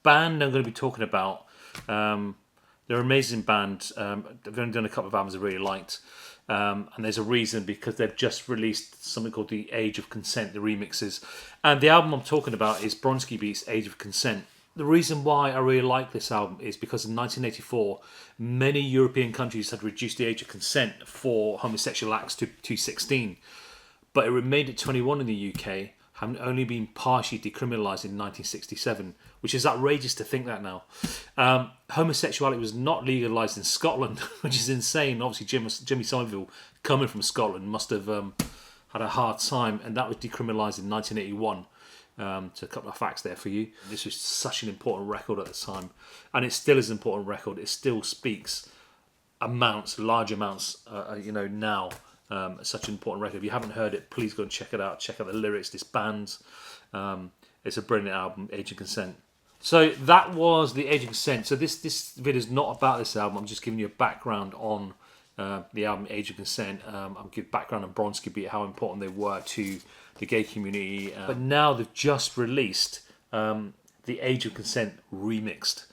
band I'm going to be talking about, they're an amazing band. They've only done a couple of albums I really liked. And there's a reason, because they've just released something called The Age of Consent, the remixes. And the album I'm talking about is Bronski Beat's Age of Consent. The reason why I really like this album is because in 1984, many European countries had reduced the age of consent for homosexual acts to 16. But it remained at 21 in the UK, having only been partially decriminalised in 1967, which is outrageous to think that now. Homosexuality was not legalised in Scotland, which is insane. Obviously, Jimmy Somerville, coming from Scotland, must have had a hard time, and that was decriminalised in 1981. So a couple of facts there for you. This was such an important record at the time, and it still is an important record. It still speaks large amounts, now. Such an important record. If you haven't heard it, please go and check it out. Check out the lyrics, this band. It's a brilliant album, Age of Consent. So that was the Age of Consent. So this video is not about this album. I'm just giving you a background on the album Age of Consent. I'll give background on Bronski Beat, how important they were to the gay community. But now they've just released the Age of Consent Remixed,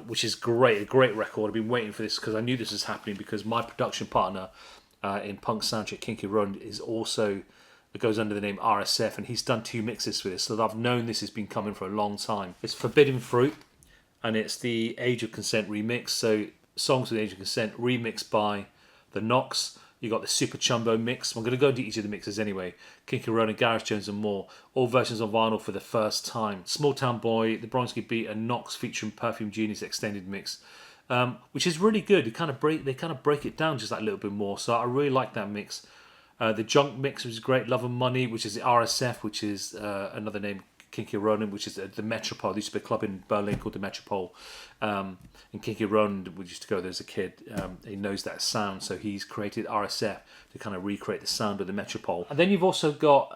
which is great, a great record. I've been waiting for this because I knew this was happening, because my production partner in Punx Soundcheck, Kinky Run, it goes under the name RSF, and he's done 2 mixes for this, so I've known this has been coming for a long time. It's Forbidden Fruit, and it's the Age of Consent remix. So songs with Age of Consent remixed by the Knocks. You got the Super Chumbo mix. I'm going to go into each of the mixes anyway. Kinky Ronan, Gareth Jones and more. All versions on vinyl for the first time. Small Town Boy, the Bronski Beat, and Knocks featuring Perfume Genius extended mix, which is really good. They kind of break it down just that little bit more. So I really like that mix. The Junk mix was great. Love and Money, which is the RSF, which is another name. Kinky Ronan, which is the Metropole. There used to be a club in Berlin called the Metropole. And Kinky Ronan, we used to go there as a kid. He knows that sound, so he's created RSF to kind of recreate the sound of the Metropole. And then you've also got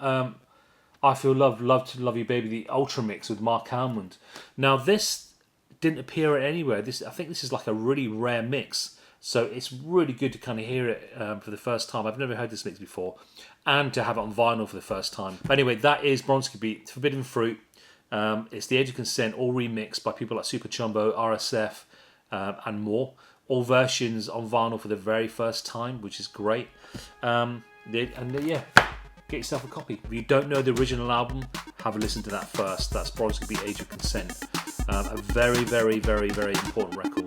I Feel Love, Love to Love You Baby, the Ultra Mix with Marc Almond. Now this didn't appear anywhere. I think this is like a really rare mix. So it's really good to kind of hear it for the first time. I've never heard this mix before. And to have it on vinyl for the first time. But anyway, that is Bronski Beat, Forbidden Fruit. It's The Age of Consent, all remixed by people like Super Chumbo, RSF, and more. All versions on vinyl for the very first time, which is great. Get yourself a copy. If you don't know the original album, have a listen to that first. That's Bronski Beat, Age of Consent. A very, very, very, very important record.